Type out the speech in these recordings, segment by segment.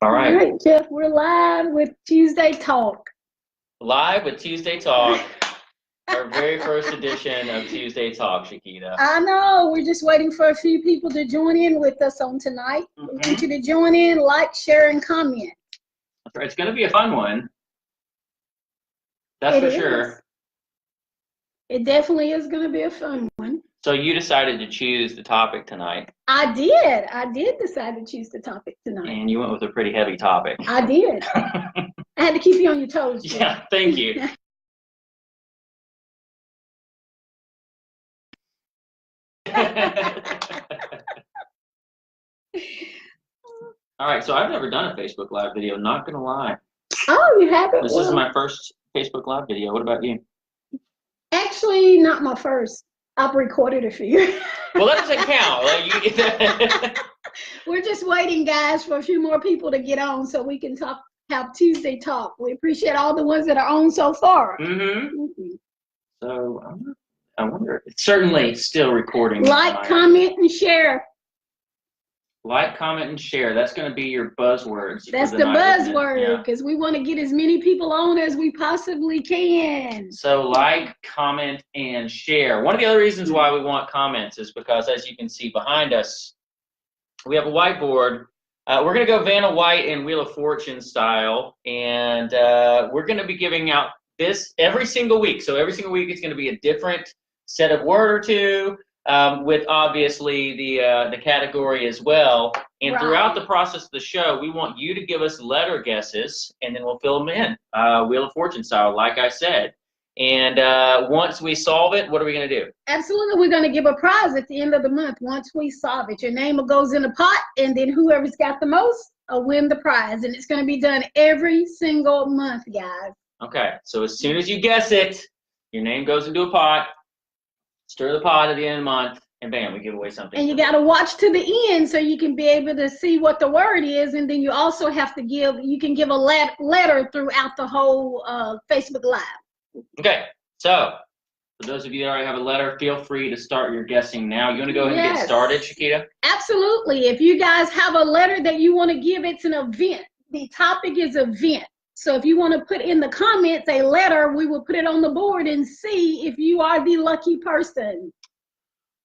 All right. All right, Jeff, we're live with Tuesday Talk. Live with Tuesday Talk, our very first edition of Tuesday Talk, Sukeeta. I know, we're just waiting for a few people to join in with us on tonight. We want you to join in, like, share, and comment. That's right. It's going to be a fun one. That's for sure. It definitely is going to be a fun one. So you decided to choose the topic tonight. I did. I did decide to choose the topic tonight. And you went with a pretty heavy topic. I did. I had to keep you on your toes, Jeff. Yeah, thank you. All right, so I've never done a Facebook Live video, not going to lie. Oh, you haven't? This is my first Facebook Live video. What about you? Actually, not my first. I've recorded a few. Well, that doesn't count. We're just waiting, guys, for a few more people to get on so we can have Tuesday Talk. We appreciate all the ones that are on so far. So I wonder. It's certainly still recording. Like, comment, and share. Like, comment, and share. That's going to be your buzzwords. That's the buzzword, because we want to get as many people on as we possibly can. So like, comment, and share. One of the other reasons why we want comments is because, as you can see behind us, we have a whiteboard. We're going to go Vanna White and Wheel of Fortune style, and we're going to be giving out this every single week. So every single week it's going to be a different set of word or two. With obviously the category as well, and throughout the process of the show, we want you to give us letter guesses, and then we'll fill them in, Wheel of Fortune style, like I said. And once we solve it, what are we going to do? Absolutely, we're going to give a prize at the end of the month. Once we solve it, your name goes in a pot, and then whoever's got the most will win the prize. And it's going to be done every single month, guys. Okay, so as soon as you guess it, your name goes into a pot. Stir the pot at the end of the month, and bam, we give away something. And you got to watch to the end so you can be able to see what the word is, and then you also have to give, you can give a letter throughout the whole Facebook Live. Okay, so for those of you that already have a letter, feel free to start your guessing now. You want to go ahead and get started, Sukeeta? Absolutely. If you guys have a letter that you want to give, it's an event. The topic is event. So if you want to put in the comments a letter, we will put it on the board and see if you are the lucky person.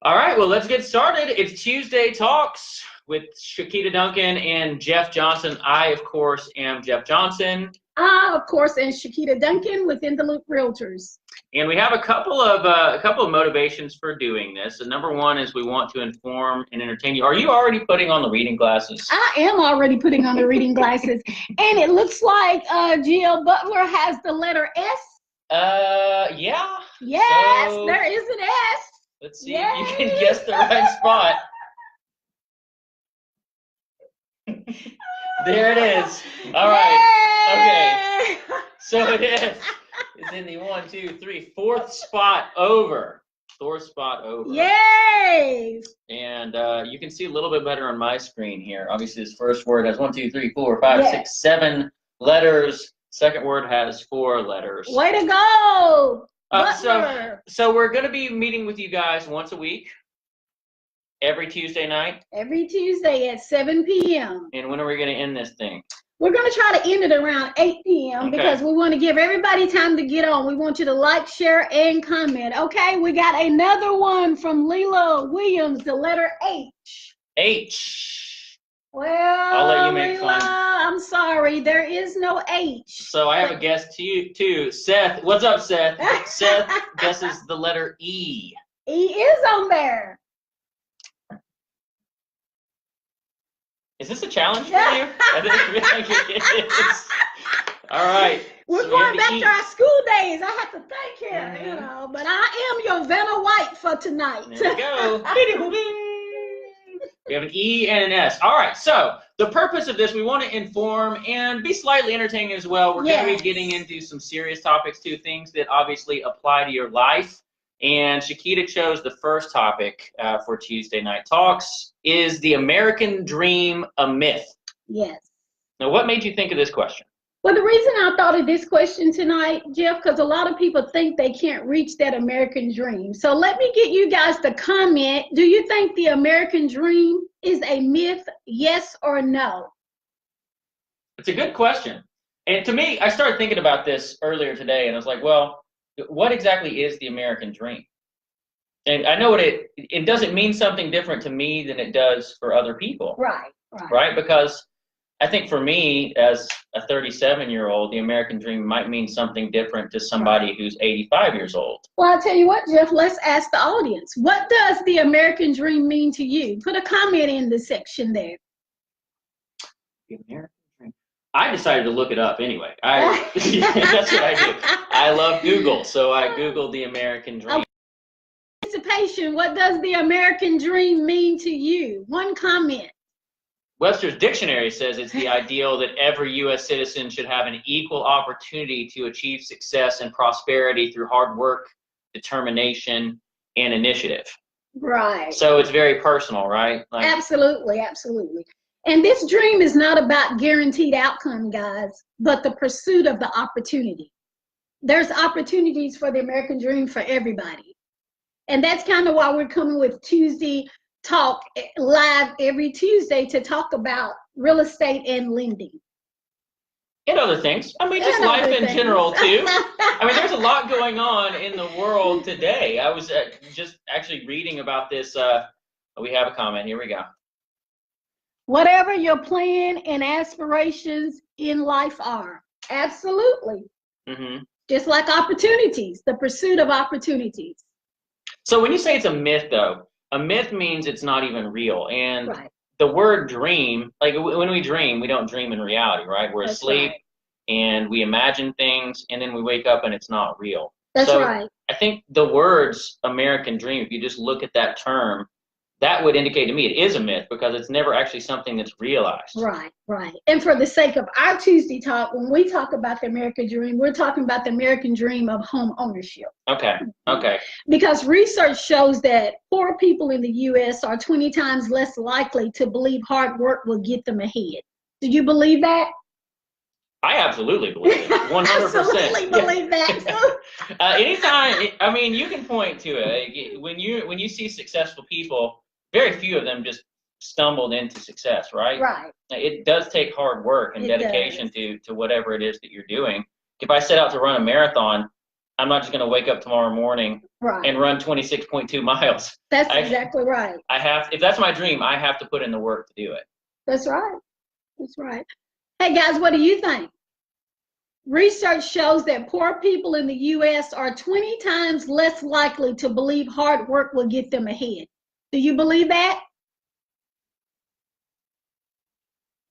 All right, well, let's get started. It's Tuesday Talks with Sukeeta Duncan and Jeff Johnson. I, of course, am Jeff Johnson. I, of course, am Sukeeta Duncan within the Loop Realtors. And we have a couple of motivations for doing this. So number one is we want to inform and entertain you. Are you already putting on the reading glasses? I am already putting on the reading glasses. And it looks like Jill Butler has the letter S. Yeah. Yes, so there is an S. Let's see if you can guess the right spot. There it is. All right. Okay. So it is. It's in the 1, 2, 3, fourth spot over. Fourth spot over. Yay! And you can see a little bit better on my screen here. Obviously, this first word has 1, 2, 3, 4, 5, 6, 7 letters. Second word has 4 letters. Way to go! So we're going to be meeting with you guys once a week. Every Tuesday night? Every Tuesday at 7 p.m. And when are we going to end this thing? We're going to try to end it around 8 p.m. because we want to give everybody time to get on. We want you to like, share, and comment. Okay, we got another one from Leela Williams, the letter H. H. Well, I'll let you make Leela, fun. I'm sorry, there is no H. So I have a guess to you, too. Seth, what's up, Seth? Seth guesses the letter E. E is on there. Is this a challenge for you? I think it is. All right. We're so going back to our school days. I have to thank her, you know. But I am your Vanna White for tonight. There we go. We have an E and an S. All right. So the purpose of this, we want to inform and be slightly entertaining as well. We're going to be getting into some serious topics too, things that obviously apply to your life. And Sukeeta chose the first topic for Tuesday Night Talks. Is the American dream a myth? Yes. Now, what made you think of this question? Well, the reason I thought of this question tonight, Jeff, because a lot of people think they can't reach that American dream. So let me get you guys to comment. Do you think the American dream is a myth, yes or no? It's a good question. And to me, I started thinking about this earlier today, and I was like, well, what exactly is the American dream? And I know it doesn't mean something different to me than it does for other people. Right. Right? Because I think for me, as a 37-year-old, the American dream might mean something different to somebody who's 85 years old. Well, I'll tell you what, Jeff, let's ask the audience. What does the American dream mean to you? Put a comment in the section there. The American dream. I decided to look it up anyway. That's what I do. I love Google, so I Googled the American dream. Participation, what does the American dream mean to you? One comment. Webster's Dictionary says it's the ideal that every U.S. citizen should have an equal opportunity to achieve success and prosperity through hard work, determination, and initiative. Right. So it's very personal, right? Like, absolutely. And this dream is not about guaranteed outcome, guys, but the pursuit of the opportunity. There's opportunities for the American dream for everybody. And that's kind of why we're coming with Tuesday Talk live every Tuesday to talk about real estate and lending. And other things. I mean, just life in general, too. I mean, there's a lot going on in the world today. I was just actually reading about this. We have a comment. Here we go. Whatever your plan and aspirations in life are. Absolutely. Mm-hmm. Just like opportunities, the pursuit of opportunities. So when you say it's a myth, though, a myth means it's not even real. And the word dream, like when we dream, we don't dream in reality, right? We're asleep and we imagine things and then we wake up and it's not real. That's right. I think the words American dream, if you just look at that term, that would indicate to me it is a myth because it's never actually something that's realized. Right. And for the sake of our Tuesday talk, when we talk about the American dream, we're talking about the American dream of home ownership. Okay. Because research shows that poor people in the U.S. are 20 times less likely to believe hard work will get them ahead. Do you believe that? I absolutely believe it. 100%. Absolutely believe that. Anytime, I mean, you can point to it. When you see successful people, very few of them just stumbled into success, right? Right. It does take hard work and dedication to whatever it is that you're doing. If I set out to run a marathon, I'm not just going to wake up tomorrow morning and run 26.2 miles. That's exactly right. If that's my dream, I have to put in the work to do it. That's right. Hey guys, what do you think? Research shows that poor people in the U.S. are 20 times less likely to believe hard work will get them ahead. Do you believe that?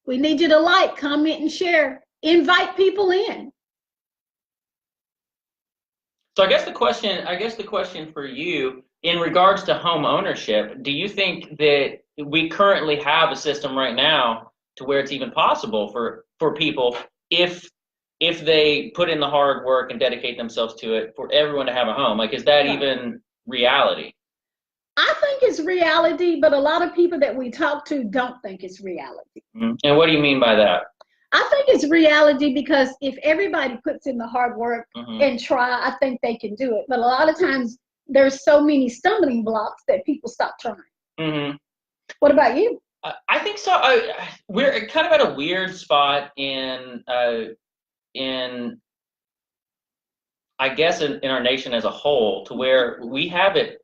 We need you to like, comment, and share. Invite people in. So I guess the question for you in regards to home ownership, do you think that we currently have a system right now to where it's even possible for people if they put in the hard work and dedicate themselves to it for everyone to have a home? Like, is that even reality? I think it's reality, but a lot of people that we talk to don't think it's reality. Mm-hmm. And what do you mean by that? I think it's reality because if everybody puts in the hard work and try, I think they can do it. But a lot of times there's so many stumbling blocks that people stop trying. Mm-hmm. What about you? I think so. We're kind of at a weird spot in I guess in our nation as a whole, to where we have it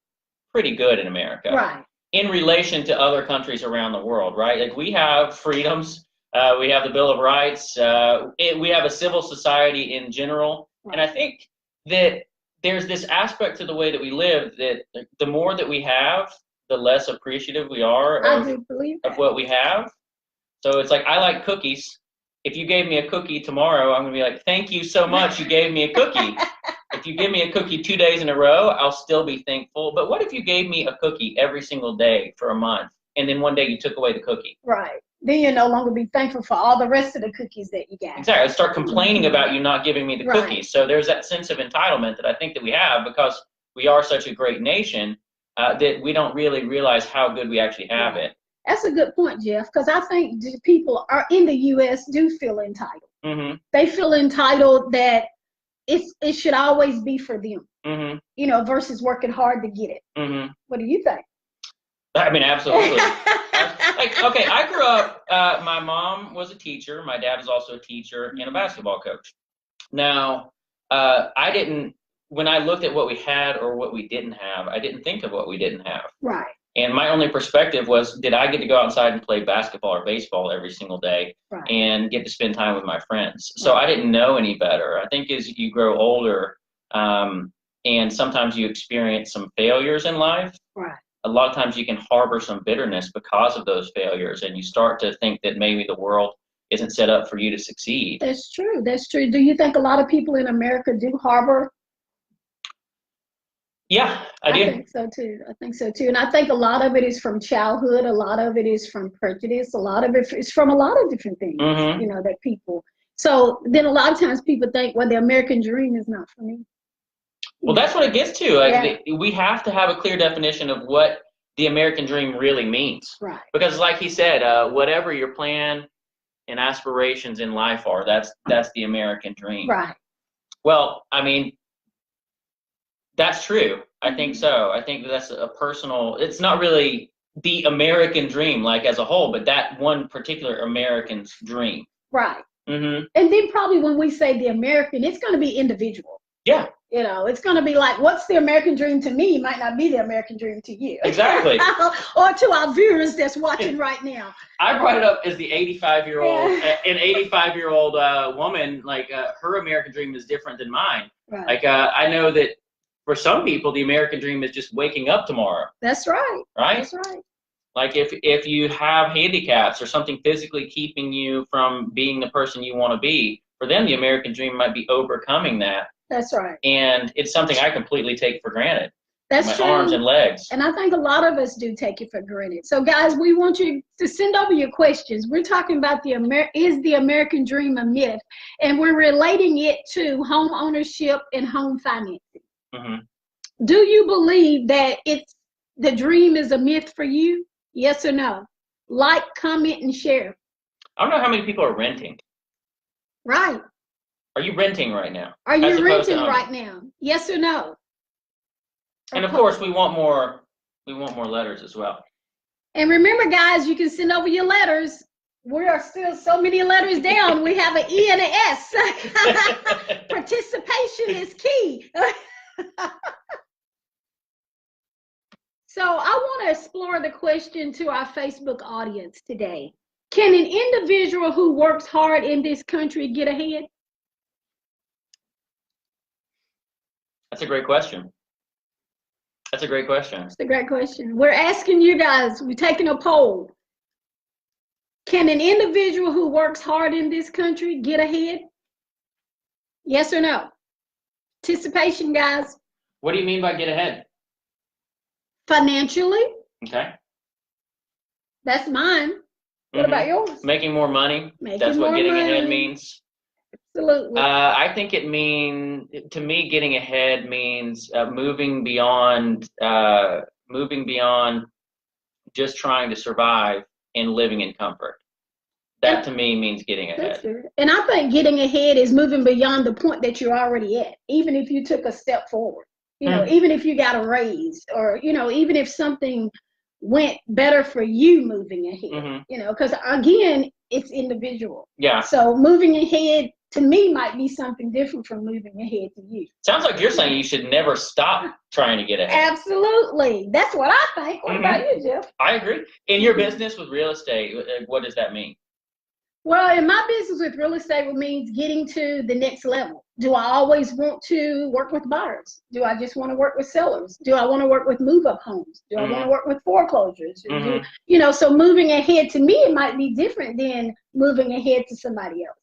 pretty good in America, right? In relation to other countries around the world, right? Like we have freedoms, we have the Bill of Rights, we have a civil society in general, and I think that there's this aspect to the way that we live that the more that we have, the less appreciative we are of what we have. So it's like, I like cookies. If you gave me a cookie tomorrow, I'm going to be like, thank you so much, you gave me a cookie. If you give me a cookie 2 days in a row, I'll still be thankful. But what if you gave me a cookie every single day for a month, and then one day you took away the cookie? Right. Then you'll no longer be thankful for all the rest of the cookies that you got. Exactly. I start complaining about you not giving me the cookies. So there's that sense of entitlement that I think that we have because we are such a great nation that we don't really realize how good we actually have it. That's a good point, Jeff, because I think people are in the U.S. do feel entitled. Mm-hmm. They feel entitled that it should always be for them, versus working hard to get it. Mm-hmm. What do you think? I mean, absolutely. Like, okay, I grew up, my mom was a teacher, my dad is also a teacher and a basketball coach. Now, when I looked at what we had or what we didn't have, I didn't think of what we didn't have. Right. And my only perspective was, did I get to go outside and play basketball or baseball every single day and get to spend time with my friends? So I didn't know any better. I think as you grow older, and sometimes you experience some failures in life, a lot of times you can harbor some bitterness because of those failures, and you start to think that maybe the world isn't set up for you to succeed. That's true. That's true. Do you think a lot of people in America do harbor? Yeah, I do. I think so too. I think so too. And I think a lot of it is from childhood. A lot of it is from prejudice. A lot of it is from a lot of different things, you know, that people. So then a lot of times people think, well, the American dream is not for me. Well, that's what it gets to. Like, we have to have a clear definition of what the American dream really means. Right. Because like he said, whatever your plan and aspirations in life are, that's the American dream. Right. Well, I mean, that's true. I think so. I think that's a personal, it's not really the American dream like as a whole, but that one particular American's dream. Right. And then probably when we say the American, it's going to be individual. Yeah. You know, it's going to be like, what's the American dream to me might not be the American dream to you. Exactly. Or to our viewers that's watching right now. I brought it up as the 85-year-old, an 85-year-old woman, like her American dream is different than mine. Right. Like I know that for some people, the American dream is just waking up tomorrow. That's right. Right? That's right. Like if you have handicaps or something physically keeping you from being the person you want to be, for them, the American dream might be overcoming that. That's right. And it's something I completely take for granted. That's my arms and legs. And I think a lot of us do take it for granted. So guys, we want you to send over your questions. We're talking about is the American dream a myth? And we're relating it to home ownership and home financing. Do you believe that the dream is a myth for you? Yes or no? Like, comment, and share. I don't know how many people are renting. Right. Are you renting right now? Are you renting right now? Yes or no? And of course, we want more letters as well. And remember, guys, you can send over your letters. We are still so many letters down. We have an E and an S. Participation is key. So I want to explore the question to our Facebook audience today. Can an individual who works hard in this country get ahead? That's a great question. That's a great question. That's a great question. We're asking you guys, we're taking a poll. Can an individual who works hard in this country get ahead? Yes or no? Participation, guys. What do you mean by get ahead? Financially. Okay. That's mine. What about yours? Making more money. That's what getting ahead means. Absolutely. I think to me, getting ahead means moving beyond just trying to survive and living in comfort. That to me means getting ahead. And I think getting ahead is moving beyond the point that you're already at, even if you took a step forward. You know, even if you got a raise, or, you know, even if something went better for you moving ahead, you know, because again, it's individual. Yeah. So moving ahead to me might be something different from moving ahead to you. Sounds like you're saying you should never stop trying to get ahead. Absolutely. That's what I think. What about you, Jeff? I agree. In your business with real estate, what does that mean? Well, in my business with real estate, it means getting to the next level. Do I always want to work with buyers? Do I just want to work with sellers? Do I want to work with move-up homes? Do I want to work with foreclosures? You know, so moving ahead to me, it might be different than moving ahead to somebody else.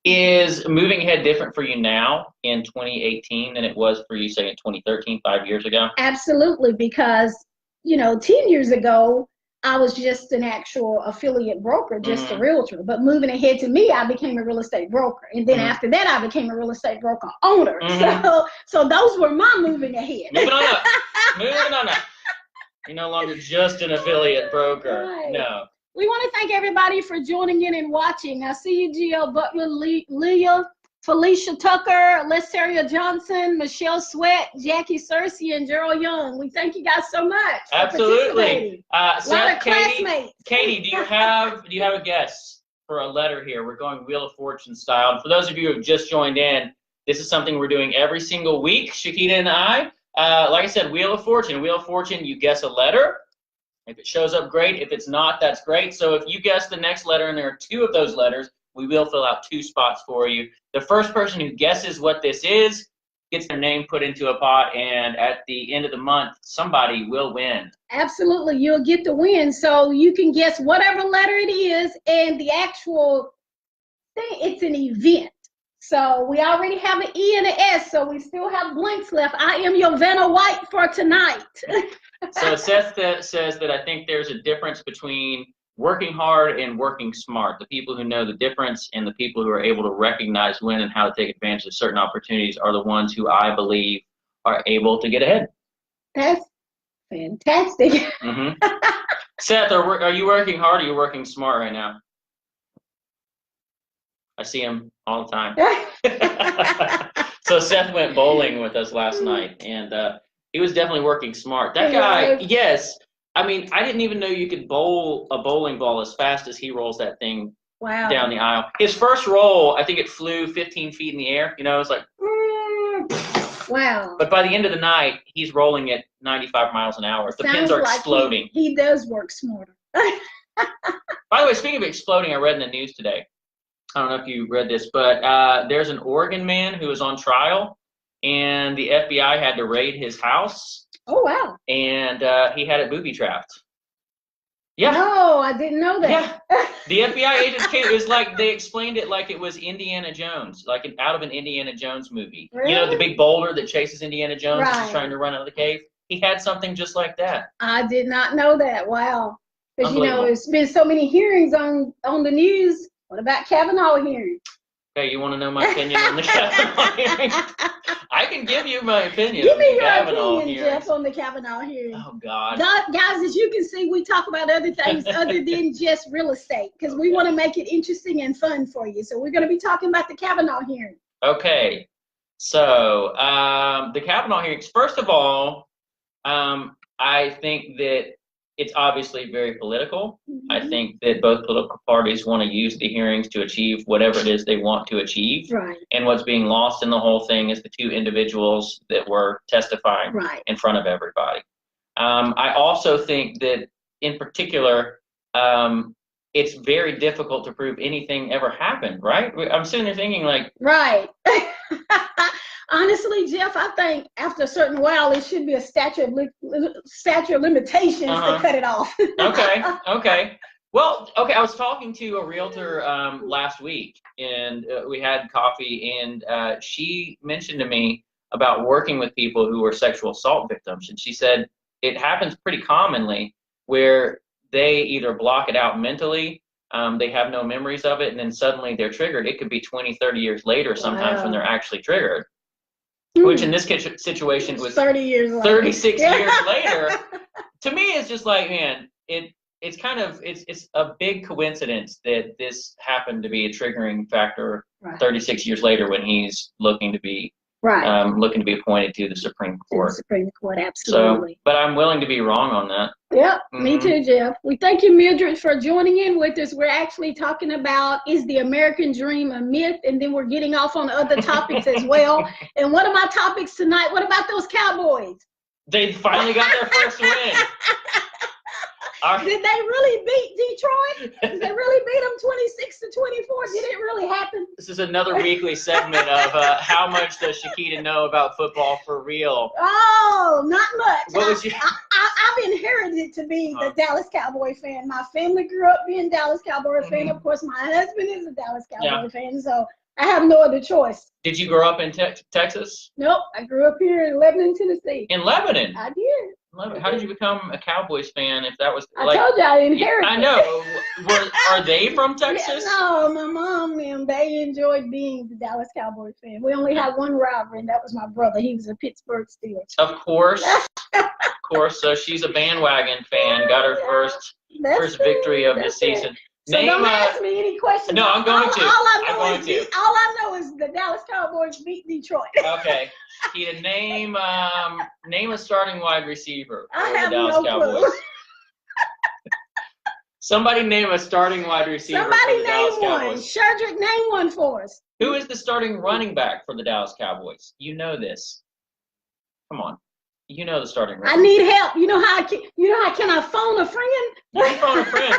Is moving ahead different for you now in 2018 than it was for you, say, in 2013, 5 years ago? Absolutely, because, you know, 10 years ago, I was just an actual affiliate broker, just a realtor. But moving ahead to me, I became a real estate broker. And then after that, I became a real estate broker owner. So those were my moving ahead. Moving on up. Moving on up. You're no longer just an affiliate broker. Right. No. We want to thank everybody for joining in and watching. I see you, GL Butler, Leah, Felicia Tucker, Lesseria Johnson, Michelle Sweat, Jackie Searcy, and Gerald Young. We thank you guys so much. Absolutely. A lot of classmates. Katie, do you have a guess for a letter here? We're going Wheel of Fortune style. And for those of you who have just joined in, this is something we're doing every single week, Sukeeta and I. Like I said, Wheel of Fortune. Wheel of Fortune, you guess a letter. If it shows up, great. If it's not, that's great. So if you guess the next letter and there are 2 of those letters, we will fill out 2 spots for you. The first person who guesses what this is gets their name put into a pot, and at the end of the month, somebody will win. Absolutely, you'll get the win. So you can guess whatever letter it is, and the actual thing, it's an event. So we already have an E and an S, so we still have blanks left. I am your Vanna White for tonight. So Seth says that I think there's a difference between working hard and working smart. The people who know the difference and the people who are able to recognize when and how to take advantage of certain opportunities are the ones who I believe are able to get ahead. That's fantastic. Seth, are you working hard or are you working smart right now? I see him all the time. So Seth went bowling with us last night, and he was definitely working smart. That guy, yes. I mean, I didn't even know you could bowl a bowling ball as fast as he rolls that thing down the aisle. His first roll, I think it flew 15 feet in the air. You know, it was like, wow. But by the end of the night, he's rolling at 95 miles an hour. The pins are exploding. He does work smarter. By the way, speaking of exploding, I read in the news today. I don't know if you read this, but there's an Oregon man who was on trial, and the FBI had to raid his house. Oh, wow. And he had it booby-trapped. Yeah. No, I didn't know that. Yeah. The FBI agents came. It was like they explained it like it was Indiana Jones, like out of an Indiana Jones movie. Really? You know, the big boulder that chases Indiana Jones as he's Right. trying to run out of the cave? He had something just like that. I did not know that. Wow. Because, you know, there's been so many hearings on the news. What about Kavanaugh hearing? Okay, you want to know my opinion on the Kavanaugh hearing? I can give you my opinion Give on me the your Kavanaugh opinion, hearing. Jeff, on the Kavanaugh hearing. Oh, God. Guys, as you can see, we talk about other things other than just real estate because we want to make it interesting and fun for you. So we're going to be talking about the Kavanaugh hearing. Okay. So the Kavanaugh hearings, first of all, I think that it's obviously very political. I think that both political parties want to use the hearings to achieve whatever it is they want to achieve. Right. And what's being lost in the whole thing is the 2 individuals that were testifying in front of everybody. I also think that, in particular, it's very difficult to prove anything ever happened, right? I'm sitting there thinking like... Right. Honestly, Jeff, I think after a certain while, it should be a statute of limitations to cut it off. Okay. Well, okay, I was talking to a realtor last week, and we had coffee, and she mentioned to me about working with people who were sexual assault victims, and she said it happens pretty commonly where they either block it out mentally, they have no memories of it, and then suddenly they're triggered. It could be 20, 30 years later sometimes when they're actually triggered. Which in this situation was 30 years later. 36 years later. To me, it's just like, man, it's kind of it's a big coincidence that this happened to be a triggering factor 36 years later when he's looking to be appointed to the Supreme Court. The Supreme Court, absolutely. So, but I'm willing to be wrong on that. Yep, me too, Jeff. We thank you, Mildred, for joining in with us. We're actually talking about, is the American dream a myth? And then we're getting off on other topics as well. And one of my topics tonight, what about those Cowboys? They finally got their first win. Did they really beat Detroit? Did they really beat them 26-24? Did it really happen? This is another weekly segment of how much does Sukeeta know about football for real? Oh, not much. What was you? I've inherited to be the Dallas Cowboy fan. My family grew up being a Dallas Cowboy fan. Of course, my husband is a Dallas Cowboy fan, so I have no other choice. Did you grow up in Texas? Nope, I grew up here in Lebanon, Tennessee. In Lebanon? I did. How did you become a Cowboys fan if that was I told you I inherited. I know. Are they from Texas? No, my mom and they enjoyed being the Dallas Cowboys fan. We only had one rival, and that was my brother. He was a Pittsburgh Steelers. Of course. Of course. So she's a bandwagon fan. Got her first victory of the season. So don't ask me any questions. No, I'm going to. All I know is the Dallas Cowboys beat Detroit. Okay. Sukeeta, name a starting wide receiver for I the have Dallas no Cowboys. clue. Somebody name a starting wide receiver for the Dallas Cowboys. Sherdrick, name one for us. Who is the starting running back for the Dallas Cowboys? You know this. Come on. You know the starting running back. I need help. You know how can I phone a friend? You can phone a friend.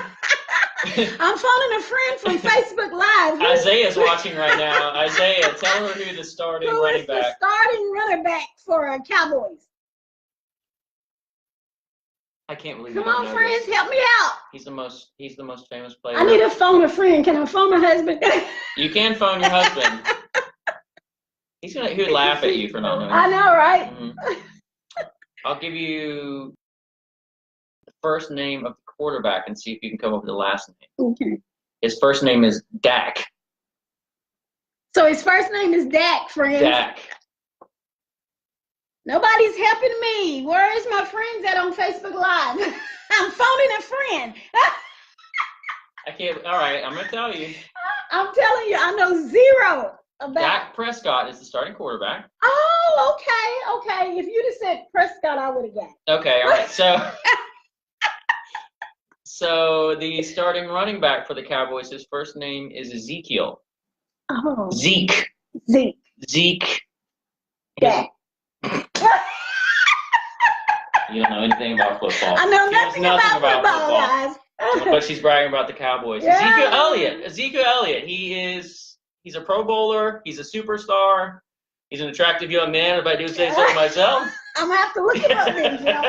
I'm phoning a friend from Facebook Live. Isaiah's watching right now. Isaiah, tell her who the starting running back. Who is the starting running back for Cowboys? I can't believe Come on, friends, help me out. He's the most famous player. I need to phone a friend. Can I phone my husband? You can phone your husband. He would laugh at you for not knowing. I know, right? Mm-hmm. I'll give you the first name of the quarterback and see if you can come up with the last name. Okay. His first name is Dak. So his first name is Dak, friends. Dak. Nobody's helping me. Where is my friends at on Facebook Live? I'm phoning a friend. I can't. All right, I'm going to tell you. I'm telling you, I know zero about. Dak Prescott is the starting quarterback. Oh, okay. If you'd have said Prescott, I would have got it. Okay, all right. So the starting running back for the Cowboys, his first name is Ezekiel. Oh. Zeke. Yeah. You don't know anything about football. I know nothing about football, guys. But she's bragging about the Cowboys. Yeah. Ezekiel Elliott. He's a Pro Bowler. He's a superstar. He's an attractive young man, if I do say so myself. I'm going to have to look him up then, Jill.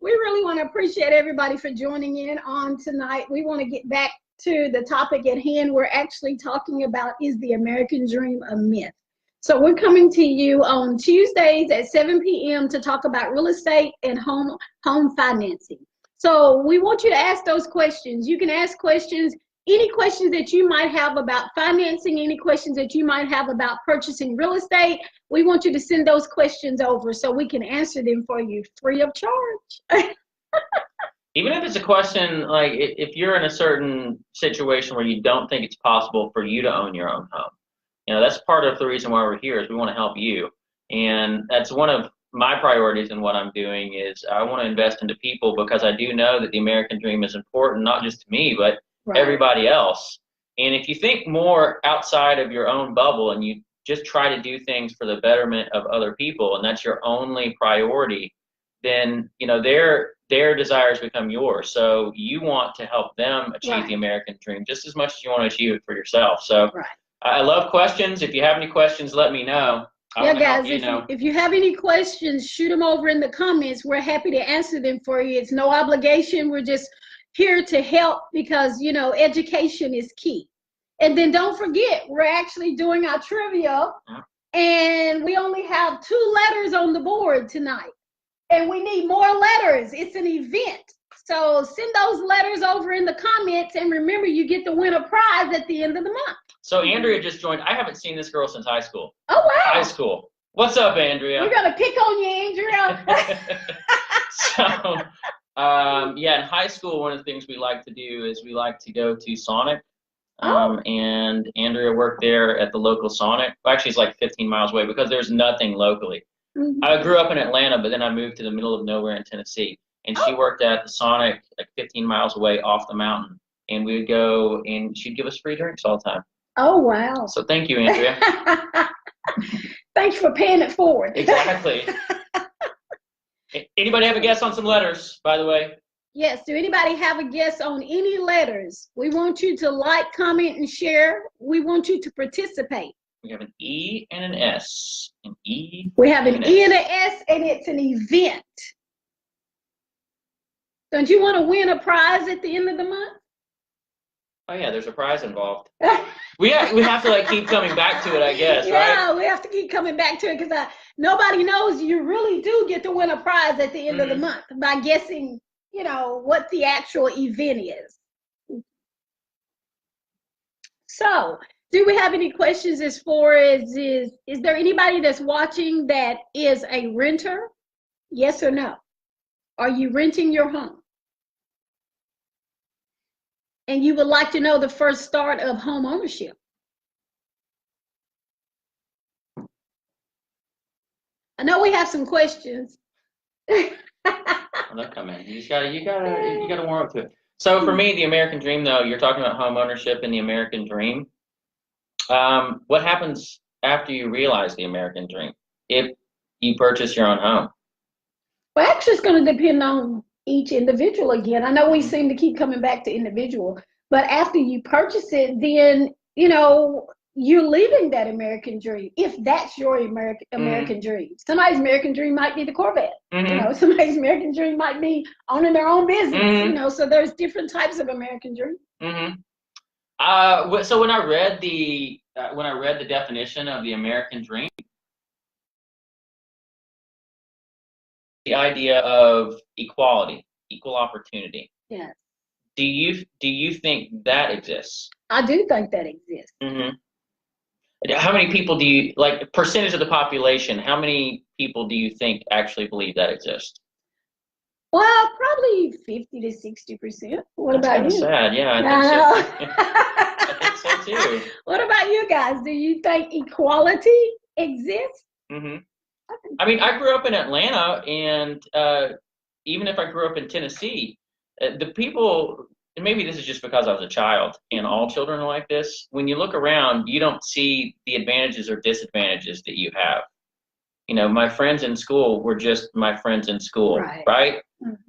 We really want to appreciate everybody for joining in on tonight. We want to get back to the topic at hand. We're actually talking about, is the American dream a myth? So we're coming to you on Tuesdays at 7 p.m. to talk about real estate and home financing. So we want you to ask those questions. You can ask questions, any questions that you might have about financing, any questions that you might have about purchasing real estate. We want you to send those questions over so we can answer them for you free of charge. Even if it's a question, like if you're in a certain situation where you don't think it's possible for you to own your own home, that's part of the reason why we're here, is we want to help you. And that's one of my priorities in what I'm doing, is I want to invest into people, because I do know that the American dream is important, not just to me, but everybody else. And if you think more outside of your own bubble and you just try to do things for the betterment of other people, and that's your only priority, then their desires become yours. So you want to help them achieve the American dream just as much as you want to achieve it for yourself. So I love questions. If you have any questions, let me know. Yeah, guys, if you have any questions, shoot them over in the comments. We're happy to answer them for you. It's no obligation. We're just here to help, because, education is key. And then don't forget, we're actually doing our trivia, and we only have 2 letters on the board tonight. And we need more letters. It's an event. So send those letters over in the comments, and remember, you get to win a prize at the end of the month. So Andrea just joined. I haven't seen this girl since high school. Oh, wow. High school. What's up, Andrea? We're going to pick on you, Andrea. So, in high school, one of the things we like to do is we like to go to Sonic. And Andrea worked there at the local Sonic. Actually, it's like 15 miles away, because there's nothing locally. I grew up in Atlanta, but then I moved to the middle of nowhere in Tennessee. And she worked at the Sonic like 15 miles away off the mountain. And we would go, and she'd give us free drinks all the time. Oh, wow. So thank you, Andrea. Thanks for paying it forward. Exactly. Anybody have a guess on some letters, by the way? Yes. Do anybody have a guess on any letters? We want you to like, comment, and share. We want you to participate. We have an E and an S. An E. We have an E and an S, and it's an event. Don't you want to win a prize at the end of the month? Oh yeah, there's a prize involved. We have to keep coming back to it, I guess, right? Yeah, we have to keep coming back to it, because nobody knows you really do get to win a prize at the end of the month by guessing, what the actual event is. So, do we have any questions as far as is there anybody that's watching that is a renter? Yes or no? Are you renting your home? and you would like to know the first start of home ownership. I know we have some questions. Well, they'll come in. You gotta warm up to it. So for me, the American dream, though, you're talking about home ownership and the American dream. What happens after you realize the American dream? If you purchase your own home? Well, actually, it's going to depend on each individual again. I know we seem to keep coming back to individual, but after you purchase it, then, you know, you're living that American dream, if that's your American dream. Somebody's American dream might be the Corvette. You know, somebody's American dream might be owning their own business. You know, so there's different types of American dream. So when I read the definition of the American dream, the idea of equality, equal opportunity. Yes. Do you think that exists? I do think that exists. How many people do you, like, percentage of the population, how many people do you think actually believe that exists? Well, probably 50 to 60%. What That's about kind of you? sad. Yeah, I think so. I think so too. What about you guys? Do you think equality exists? I mean, I grew up in Atlanta, and even if I grew up in Tennessee, the people, and maybe this is just because I was a child, and all children are like this, when you look around, you don't see the advantages or disadvantages that you have. You know, my friends in school were just my friends in school, right?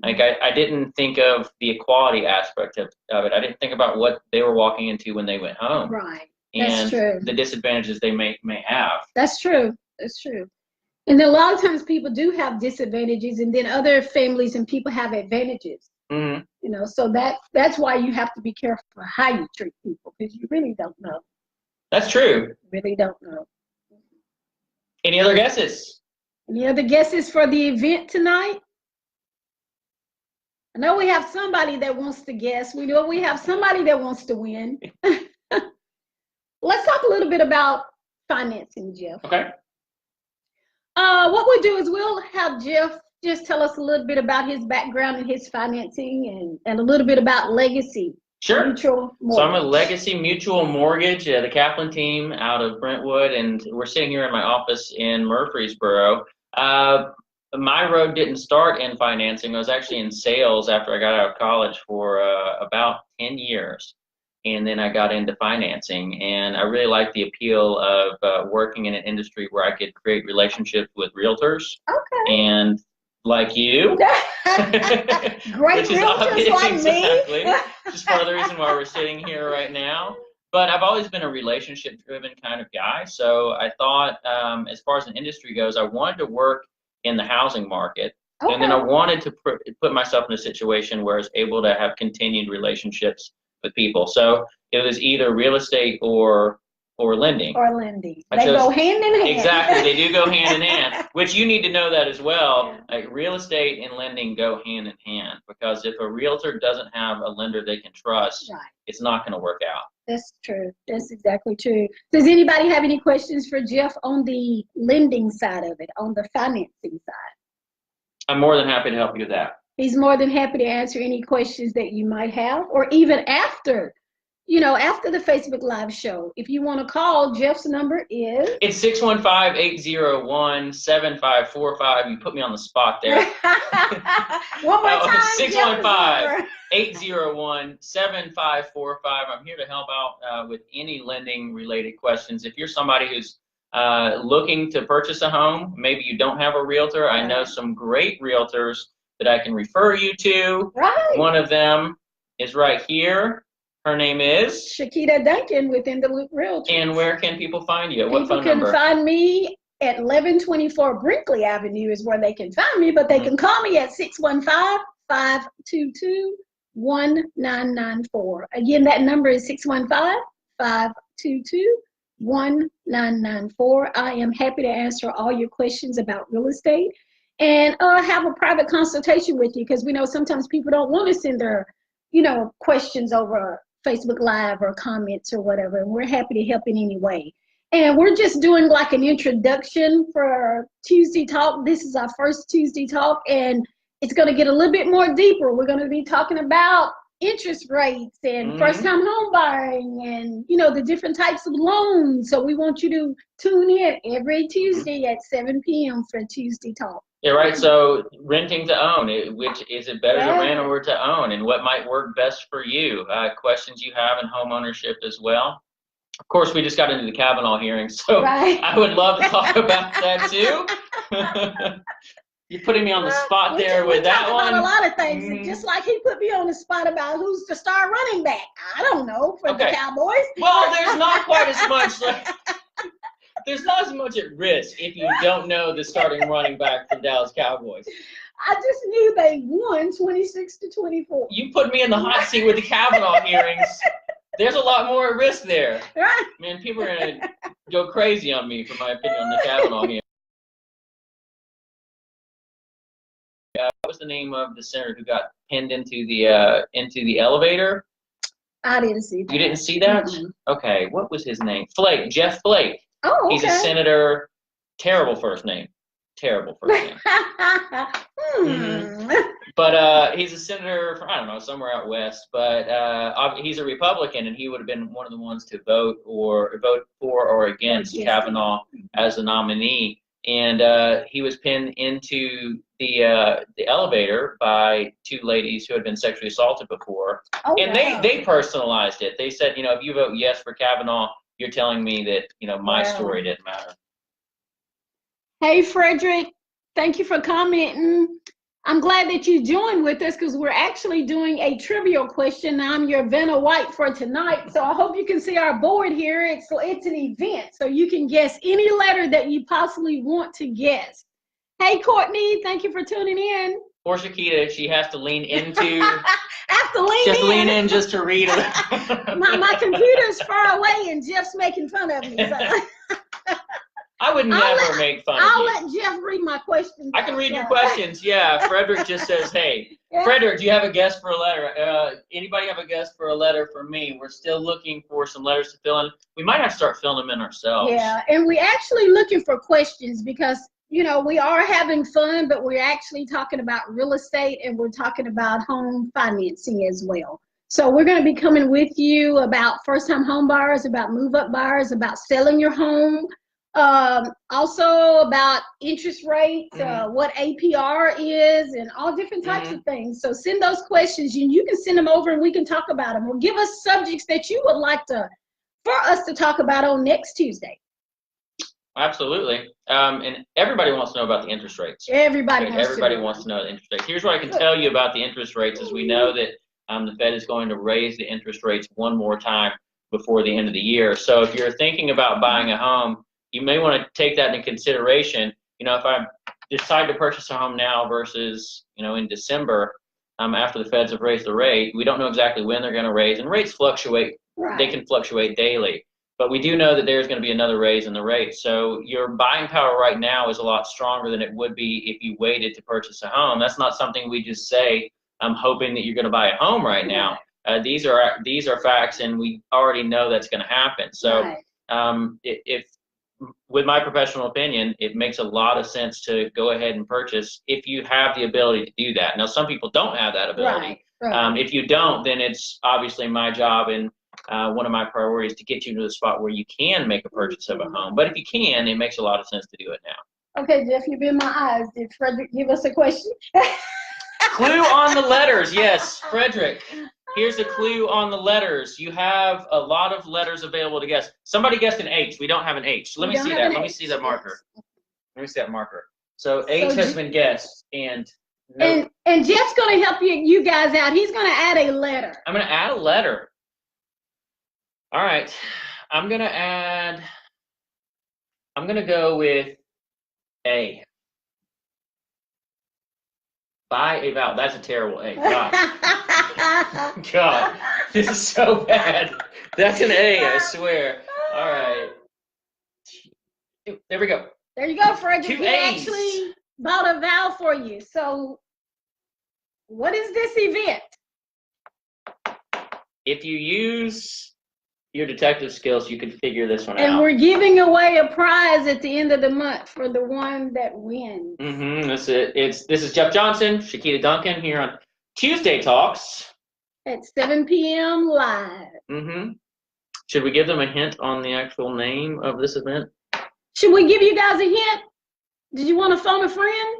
Like, I didn't think of the equality aspect of it. I didn't think about what they were walking into when they went home. Right. And that's true. The disadvantages they may have. That's true. That's true. And then a lot of times people do have disadvantages, and then other families and people have advantages. You know, so that's why you have to be careful how you treat people, because you really don't know. That's true. You really don't know. Any other guesses? Any other guesses for the event tonight? I know we have somebody that wants to guess. We know we have somebody that wants to win. Let's talk a little bit about financing, Jeff. Okay. What we'll do is we'll have Jeff just tell us a little bit about his background and his financing, and a little bit about Legacy. Sure. Mutual Mortgage. So I'm a Legacy Mutual Mortgage, the Kaplan team out of Brentwood, and we're sitting here in my office in Murfreesboro. My road didn't start in financing. I was actually in sales after I got out of college for about 10 years. And then I got into financing, and I really liked the appeal of working in an industry where I could create relationships with realtors. Okay. And like you. Great realtors like exactly, me. Just part of the reason why we're sitting here right now. But I've always been a relationship-driven kind of guy. So I thought, as far as an industry goes, I wanted to work in the housing market. Okay. And then I wanted to put myself in a situation where I was able to have continued relationships with people. So it was either real estate or lending. Or lending. They go hand in hand. Exactly, they do go hand in hand, which you need to know that as well. Like, real estate and lending go hand in hand, because if a realtor doesn't have a lender they can trust, it's not going to work out. That's true. That's exactly true. Does anybody have any questions for Jeff on the lending side of it, on the financing side? I'm more than happy to help you with that. He's more than happy to answer any questions that you might have, or even after, you know, after the Facebook Live show. If you want to call, Jeff's number is? It's 615-801-7545. You put me on the spot there. One more time. 615-801-7545. I'm here to help out with any lending related questions. If you're somebody who's looking to purchase a home, maybe you don't have a realtor, I know some great realtors that I can refer you to. One of them is right here. Her name is? Sukeeta Duncan within the Loop Realtors. And where can people find you? What phone number? People can find me at 1124 Brinkley Avenue is where they can find me, but they can call me at 615-522-1994. Again, that number is 615-522-1994. I am happy to answer all your questions about real estate, and have a private consultation with you, because we know sometimes people don't want to send their, you know, questions over Facebook Live or comments or whatever, and we're happy to help in any way. And we're just doing like an introduction for Tuesday Talk. This is our first Tuesday Talk, and it's going to get a little bit more deeper. We're going to be talking about interest rates and first-time home buying and, you know, the different types of loans. So we want you to tune in every Tuesday at 7 p.m. for Tuesday Talk. Yeah, right. So renting to own, which is it better to rent or to own, and what might work best for you? Questions you have in home ownership as well. Of course, we just got into the Kavanaugh hearing, so I would love to talk about that too. You're putting me on the spot there with that one. About a lot of things, and just like he put me on the spot about who's the star running back. I don't know for the Cowboys. Well, there's not quite as much. There's not as much at risk if you don't know the starting running back for Dallas Cowboys. I just knew they won 26-24. You put me in the hot seat with the Kavanaugh hearings. There's a lot more at risk there. Right. Man, people are going to go crazy on me for my opinion on the Kavanaugh hearing. What was the name of the senator who got pinned into the elevator? I didn't see that. You didn't see that? Okay, what was his name? Flake, Jeff Flake. Oh, okay. He's a senator. Terrible first name. Terrible first name. But he's a senator from, I don't know, somewhere out west. But he's a Republican, and he would have been one of the ones to vote for or against Kavanaugh as a nominee. And he was pinned into the elevator by two ladies who had been sexually assaulted before. Oh, and they personalized it. They said, you know, if you vote yes for Kavanaugh, you're telling me that, you know, my story didn't matter. Hey, Frederick, thank you for commenting. I'm glad that you joined with us because we're actually doing a trivial question. I'm your Vanna White for tonight, so I hope you can see our board here. It's an event, so you can guess any letter that you possibly want to guess. Hey, Courtney, thank you for tuning in. Or Sukeeta, she has to lean into. Just lean in just to read it. my computer's far away and Jeff's making fun of me. So. I would never make fun of you. I'll let Jeff read my questions. I can read your questions. Yeah, Frederick just says, hey, Frederick, do you have a guess for a letter? Anybody have a guess for a letter for me? We're still looking for some letters to fill in. We might have to start filling them in ourselves. Yeah, and we're actually looking for questions because, you know, we are having fun, but we're actually talking about real estate and we're talking about home financing as well. So we're going to be coming with you about first-time home buyers, about move-up buyers, about selling your home. Also about interest rates, what APR is, and all different types of things. So send those questions, and you can send them over and we can talk about them, or give us subjects that you would like for us to talk about on next Tuesday. Absolutely. And everybody wants to know about the interest rates. Everybody wants to know the interest rates. Here's what I can tell you about the interest rates is we know that the Fed is going to raise the interest rates one more time before the end of the year. So if you're thinking about buying a home, you may want to take that into consideration. You know, if I decide to purchase a home now versus, you know, in December, after the Feds have raised the rate, we don't know exactly when they're going to raise, and rates fluctuate. Right. They can fluctuate daily. But we do know that there's going to be another raise in the rate. So your buying power right now is a lot stronger than it would be if you waited to purchase a home. That's not something we just say, I'm hoping that you're going to buy a home right now. These are facts, and we already know that's going to happen. So if with my professional opinion, it makes a lot of sense to go ahead and purchase if you have the ability to do that. Now, some people don't have that ability. Right. If you don't, then it's obviously my job and one of my priorities to get you to the spot where you can make a purchase of a home. But if you can, it makes a lot of sense to do it now. Okay, Jeff, you've been my eyes. Did Frederick give us a question? Clue on the letters. Yes, Frederick. Here's a clue on the letters. You have a lot of letters available to guess. Somebody guessed an H. We don't have an H. Let me see that. Let me see that marker. Let me see that marker. So H has been guessed, and and Jeff's going to help you guys out. He's going to add a letter. I'm going to add a letter. All right. I'm going to go with A. Buy a vowel. That's a terrible A. God. God. This is so bad. That's an A, I swear. All right. There we go. There you go, Frederick. Two He A's. actually bought a vowel for you. So what is this event? If you use your detective skills, you can figure this one out. And we're giving away a prize at the end of the month for the one that wins. This is Jeff Johnson, Sukeeta Duncan here on Tuesday Talks. At 7 p.m. live. Mm-hmm. Should we give them a hint on the actual name of this event? Should we give you guys a hint? Did you want to phone a friend?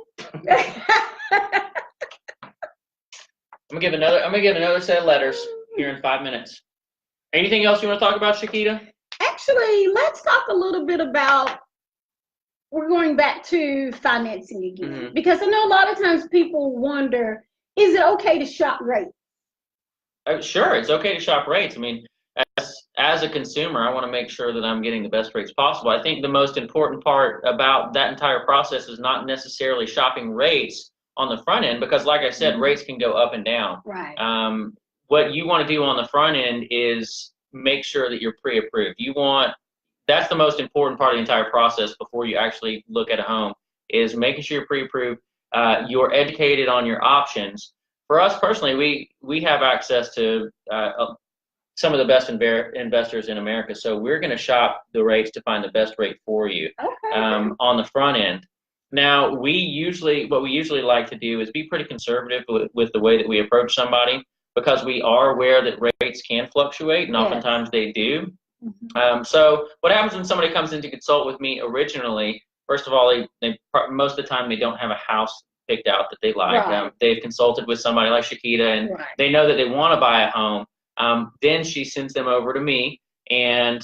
I'm gonna give another set of letters here in 5 minutes. Anything else you want to talk about, Sukeeta? Actually, let's talk a little bit about, we're going back to financing again. Mm-hmm. Because I know a lot of times people wonder, is it okay to shop rates? Sure, it's okay to shop rates. I mean, as a consumer, I want to make sure that I'm getting the best rates possible. I think the most important part about that entire process is not necessarily shopping rates on the front end, because like I said, rates can go up and down. Right. What you want to do on the front end is make sure that you're pre-approved. That's the most important part of the entire process before you actually look at a home, is making sure you're pre-approved, you're educated on your options. For us personally, we have access to some of the best investors in America, so we're going to shop the rates to find the best rate for you. Okay. On the front end. Now, what we usually like to do is be pretty conservative with the way that we approach somebody, because we are aware that rates can fluctuate, and oftentimes they do. Mm-hmm. So what happens when somebody comes in to consult with me originally, first of all, they most of the time they don't have a house picked out that they like. Right. They've consulted with somebody like Sukeeta, and Right. they know that they want to buy a home. Then she sends them over to me, and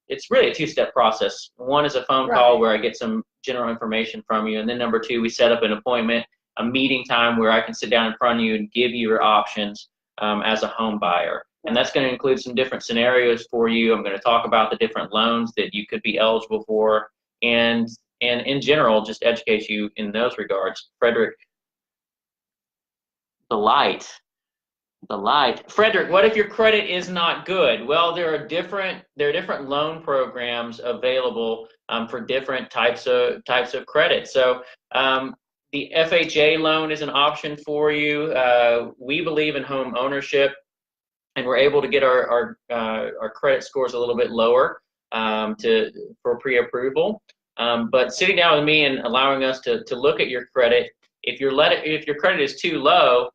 it's really a two-step process. One is a phone call where I get some general information from you, and then number two, we set up an appointment, a meeting time where I can sit down in front of you and give you your options as a home buyer. And that's going to include some different scenarios for you. I'm going to talk about the different loans that you could be eligible for, and in general, just educate you in those regards. Frederick, the light. Frederick, what if your credit is not good? Well, there are different loan programs available for different types of credit. So the FHA loan is an option for you. We believe in home ownership, and we're able to get our credit scores a little bit lower for pre-approval. But sitting down with me and allowing us to look at your credit, if your credit is too low,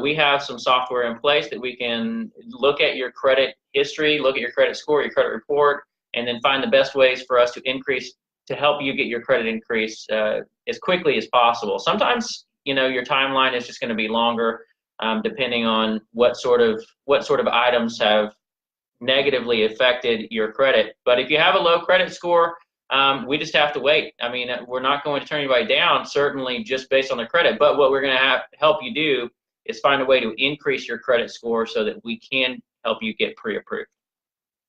we have some software in place that we can look at your credit history, look at your credit score, your credit report, and then find the best ways for us to help you get your credit increase as quickly as possible. Sometimes, your timeline is just going to be longer, depending on what sort of items have negatively affected your credit. But if you have a low credit score, we just have to wait. I mean, we're not going to turn anybody down, certainly just based on their credit. But what we're going to help you do is find a way to increase your credit score so that we can help you get pre-approved.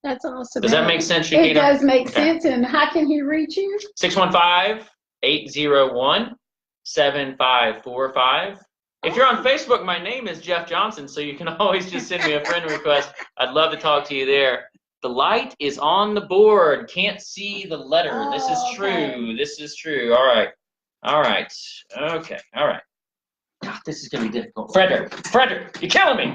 That's awesome. Does that make sense, Sukeeta? It does make sense. And how can he reach you? 615-801-7545. If you're on Facebook, my name is Jeff Johnson, so you can always just send me a friend request. I'd love to talk to you there. The light is on the board. Can't see the letter. This is true. Okay. This is true. All right. Okay. All right. God, this is going to be difficult. Frederick, you're killing me.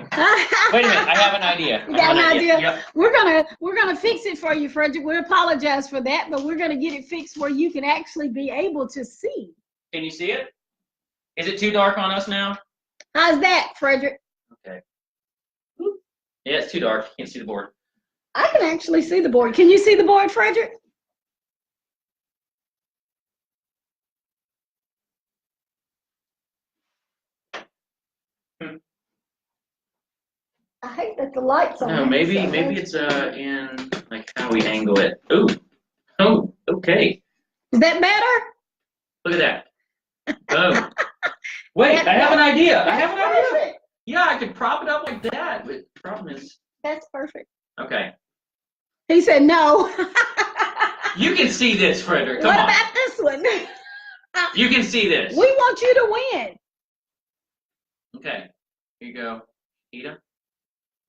Wait a minute. I have an idea. You got an idea? Yep. We're gonna fix it for you, Frederick. We apologize for that, but we're gonna get it fixed where you can actually be able to see. Can you see it? Is it too dark on us now? How's that, Frederick? Okay. Yeah, it's too dark. You can't see the board. I can actually see the board. Can you see the board, Frederick? I hate that the light's on. No, maybe it's in like how we angle it. Oh, okay. Is that better? Look at that. Oh. Wait, I have an idea. Perfect. Yeah, I could prop it up like that, but the problem is. That's perfect. Okay. He said no. You can see this, Frederick. Come what on. about this one? You can see this. We want you to win. Okay. Here you go. Ida.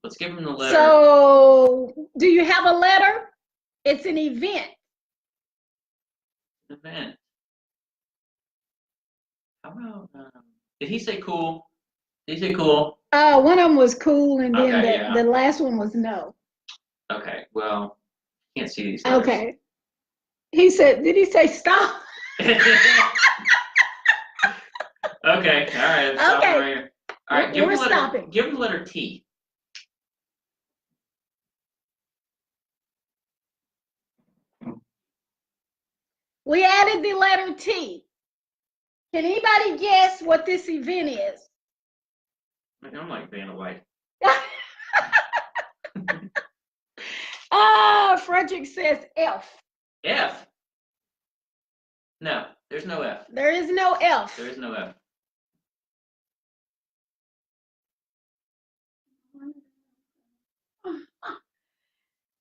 Let's give him the letter. So, do you have a letter? It's an event. Event. How about, did he say cool? Did he say cool? One of them was cool, and then Okay, the last one was no. Okay, well, can't see these letters. Okay. He said, did he say stop? Okay, all right. Let's stop right here. All right, give him the letter T. We added the letter T. Can anybody guess what this event is? I'm like Vanna White. Frederick says F. F. No, there's no F. There is no F. There is no F.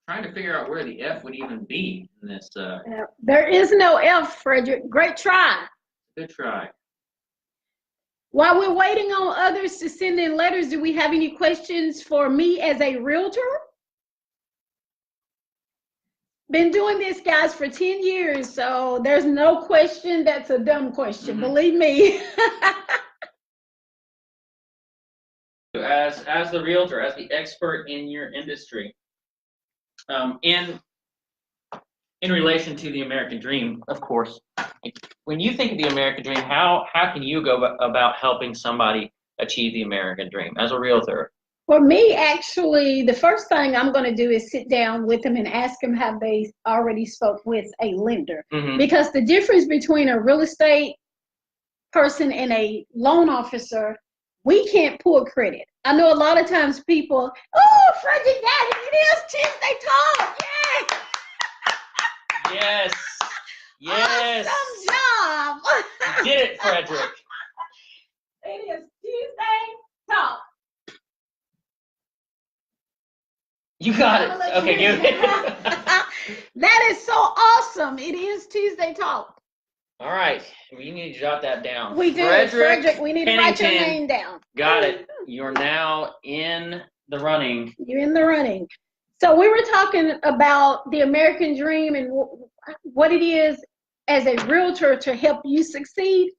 Trying to figure out where the F would even be in this. There is no F, Frederick. Great try. Good try. While we're waiting on others to send in letters, do we have any questions for me as a realtor? Been doing this, guys, for 10 years, so there's no question that's a dumb question. Believe me. As the realtor, as the expert in your industry, in relation to the American dream, of course, when you think of the American dream, how can you go about helping somebody achieve the American dream as a realtor? For me, actually, the first thing I'm going to do is sit down with them and ask them have they already spoke with a lender. Because the difference between a real estate person and a loan officer, we can't pull credit. I know a lot of times people, oh, Frederick, Daddy, it is Tuesday Talk. Yay! Yes. Yes. Awesome job. You did it, Frederick. It is Tuesday Talk. You got it. Okay, give it. That is so awesome. It is Tuesday Talk. All right. You need to jot that down. We do. Frederick, we need to write your name down. Got it. You're now in the running. You're in the running. So we were talking about the American dream and what it is as a realtor to help you succeed.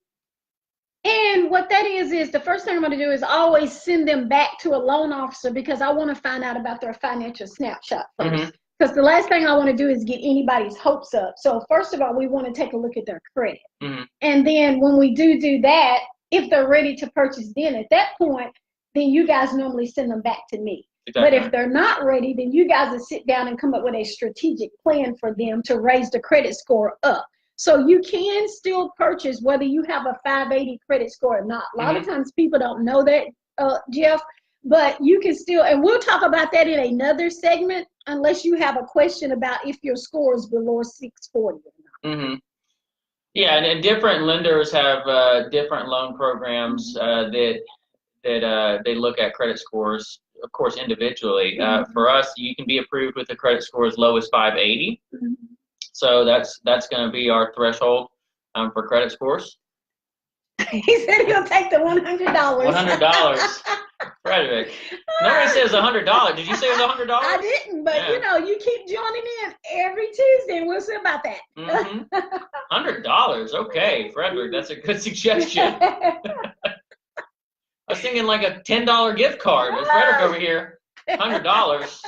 And what that is the first thing I'm going to do is always send them back to a loan officer because I want to find out about their financial snapshot first. Because the last thing I want to do is get anybody's hopes up. So first of all, we want to take a look at their credit. And then when we do that, if they're ready to purchase, then at that point, then you guys normally send them back to me. Exactly. But if they're not ready, then you guys will sit down and come up with a strategic plan for them to raise the credit score up. So you can still purchase whether you have a 580 credit score or not. A lot of times people don't know that, Jeff, but you can still, and we'll talk about that in another segment unless you have a question about if your score is below 640 or not. Yeah, and different lenders have different loan programs that they look at credit scores, of course, individually. For us, you can be approved with a credit score as low as 580. So that's going to be our threshold for credit scores. He said he'll take the $100. $100. Frederick. Nobody says $100. Did you say it was $100? I didn't, but you know, you keep joining in every Tuesday and we'll see about that. $100. Okay, Frederick, that's a good suggestion. I was thinking like a $10 gift card. With Frederick over here, $100.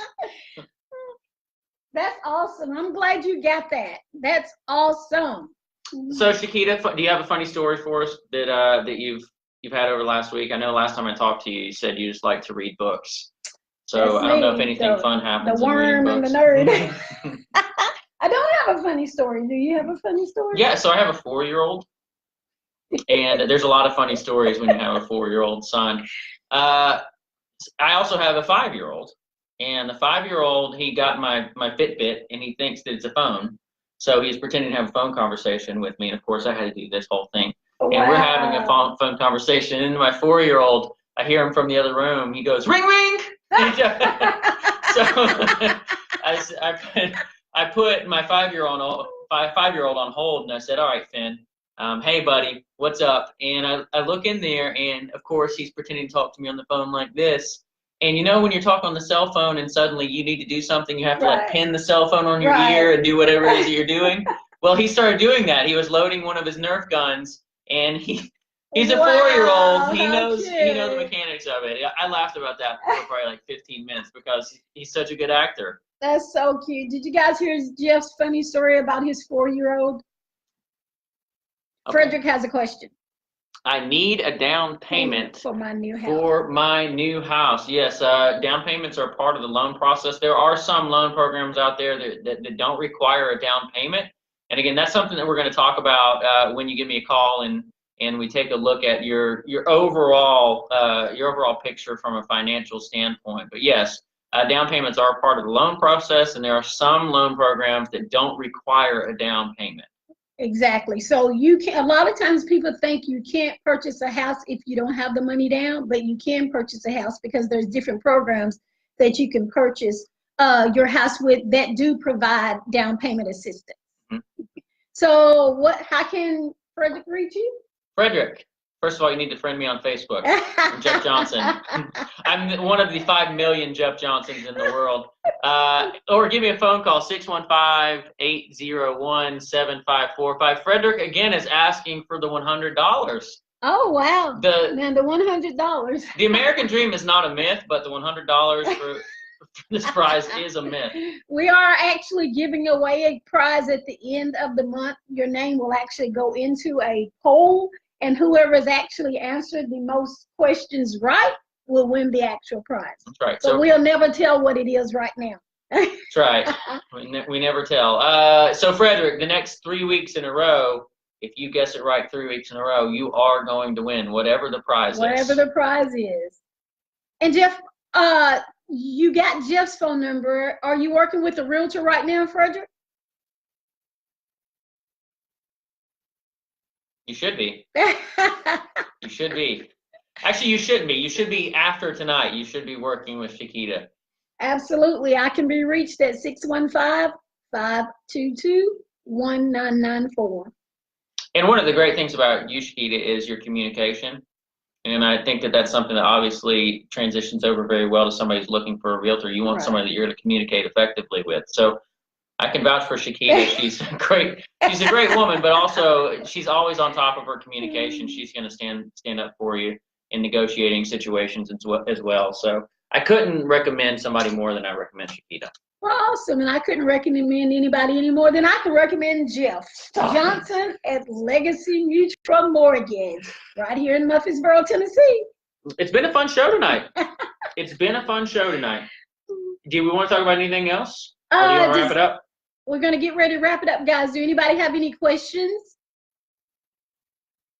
That's awesome. I'm glad you got that. That's awesome. So, Sukeeta, do you have a funny story for us that you've had over last week? I know last time I talked to you, you said you just like to read books. So I don't know if anything fun happens. The worm and the nerd. I don't have a funny story. Do you have a funny story? Yeah. So I have a 4-year-old, and there's a lot of funny stories when you have a 4-year-old son. I also have a 5-year-old. And the 5-year-old, he got my Fitbit, and he thinks that it's a phone. So he's pretending to have a phone conversation with me. And, of course, I had to do this whole thing. Wow. And we're having a phone conversation. And my 4-year-old, I hear him from the other room. He goes, ring, ring. So I put my 5-year-old on hold, and I said, all right, Finn, hey, buddy, what's up? And I look in there, and, of course, he's pretending to talk to me on the phone like this. And you know when you're talking on the cell phone and suddenly you need to do something, you have to like pin the cell phone on your ear and do whatever it is that you're doing? Well, he started doing that. He was loading one of his Nerf guns, and he's a 4-year-old. He knows the mechanics of it. I laughed about that for probably like 15 minutes because he's such a good actor. That's so cute. Did you guys hear Jeff's funny story about his 4-year-old? Okay. Frederick has a question. I need a down payment for my new house. Yes, down payments are part of the loan process. There are some loan programs out there that don't require a down payment. And again, that's something that we're going to talk about when you give me a call and we take a look at your overall picture from a financial standpoint. But yes, down payments are part of the loan process, and there are some loan programs that don't require a down payment. Exactly. So you can, a lot of times people think you can't purchase a house if you don't have the money down, but you can purchase a house because there's different programs that you can purchase your house with that do provide down payment assistance. Mm-hmm. So how can Frederick reach you? Frederick, first of all, you need to friend me on Facebook. I'm Jeff Johnson. I'm one of the 5 million Jeff Johnsons in the world. Or give me a phone call, 615-801-7545. Frederick, again, is asking for the $100. Oh, wow. The $100. The American dream is not a myth, but the $100 for this prize is a myth. We are actually giving away a prize at the end of the month. Your name will actually go into a poll, and whoever has actually answered the most questions right will win the actual prize. That's right. So we'll never tell what it is right now. That's right. We never tell. So Frederick, the next 3 weeks in a row, if you guess it right 3 weeks in a row, you are going to win whatever the prize is. Whatever the prize is. And Jeff, you got Jeff's phone number. Are you working with a realtor right now, Frederick? You should be. You should be. Actually, you shouldn't be. You should be after tonight. You should be working with Sukeeta. Absolutely. I can be reached at 615-522-1994. And one of the great things about you, Sukeeta, is your communication. And I think that that's something that obviously transitions over very well to somebody who's looking for a realtor. You want somebody that you're going to communicate effectively with. So I can vouch for Sukeeta. She's great. She's a great woman, but also she's always on top of her communication. She's going to stand up for you in negotiating situations as well. So I couldn't recommend somebody more than I recommend Sukeeta. Well, awesome. And I couldn't recommend anybody any more than I could recommend Jeff Johnson at Legacy Mutual Mortgage right here in Murfreesboro, Tennessee. It's been a fun show tonight. It's been a fun show tonight. Do we want to talk about anything else? Or do you want to wrap it up? We're going to get ready to wrap it up, guys. Do anybody have any questions?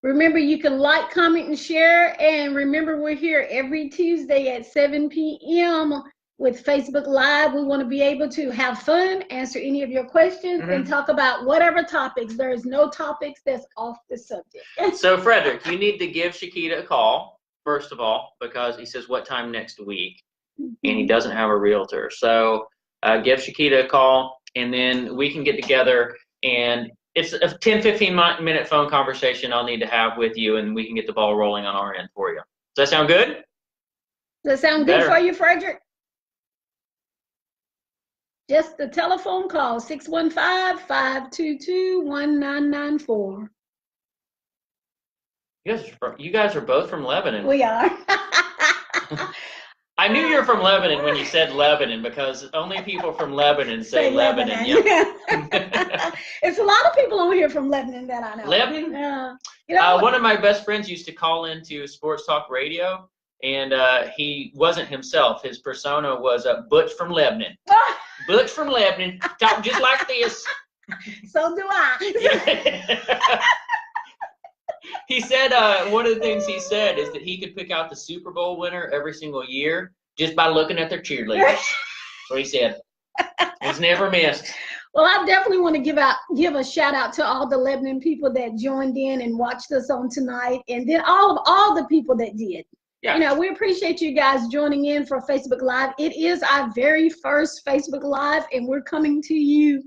Remember, you can like, comment, and share. And remember, we're here every Tuesday at 7 p.m. with Facebook Live. We want to be able to have fun, answer any of your questions, and talk about whatever topics. There is no topics that's off the subject. So, Frederick, you need to give Sukeeta a call, first of all, because he says, what time next week? And he doesn't have a realtor. So give Sukeeta a call, and then we can get together, and it's a 10-15 minute phone conversation I'll need to have with you, and we can get the ball rolling on our end for you. Does that sound good? Does that sound good for you, Frederick? Just the telephone call, 615-522-1994. You guys are both from Lebanon. We are. I knew you were from Lebanon when you said Lebanon, because only people from Lebanon say Lebanon. Yeah. It's a lot of people on here from Lebanon that I know. Lebanon? Yeah. One of my best friends used to call into Sports Talk Radio, and he wasn't himself. His persona was Butch from Lebanon. Butch from Lebanon, talk just like this. So do I. He said one of the things he said is that he could pick out the Super Bowl winner every single year just by looking at their cheerleaders. That's what he said. He's never missed. Well, I definitely want to give a shout out to all the Lebanon people that joined in and watched us on tonight, and then all the people that did. Yeah. You know, we appreciate you guys joining in for Facebook Live. It is our very first Facebook Live, and we're coming to you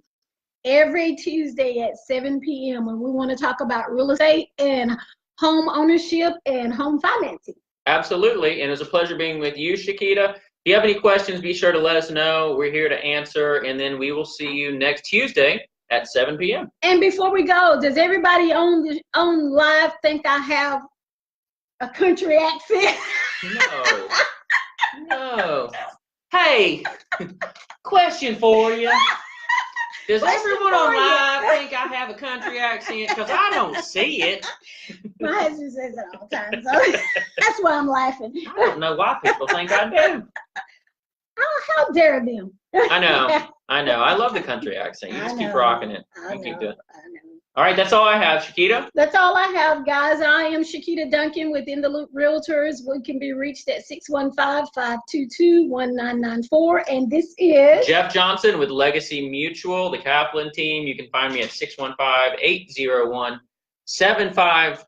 every Tuesday at 7 p.m. and we want to talk about real estate and home ownership and home financing. Absolutely, and it's a pleasure being with you, Sukeeta. If you have any questions, be sure to let us know. We're here to answer, and then we will see you next Tuesday at 7 p.m. And before we go, does everybody on live think I have a country accent? No. Hey, question for you. Does everyone on live think I have a country accent? Because I don't see it. My husband says it all the time, so that's why I'm laughing. I don't know why people think I do. Oh, how dare them. I I know. I love the country accent. You just keep rocking it. You keep doing it. I know. All right, that's all I have. Sukeeta? That's all I have, guys. I am Sukeeta Duncan within the Loop Realtors. We can be reached at 615-522-1994. And this is Jeff Johnson with Legacy Mutual, the Kaplan team. You can find me at 615-801-7545.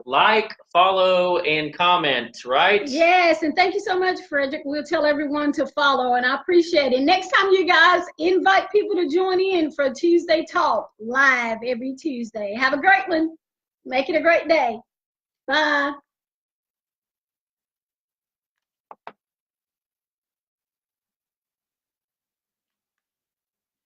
Like, follow, and comment, right? Yes, and thank you so much, Frederick. We'll tell everyone to follow, and I appreciate it. Next time, you guys, invite people to join in for Tuesday Talk, live every Tuesday. Have a great one. Make it a great day. Bye.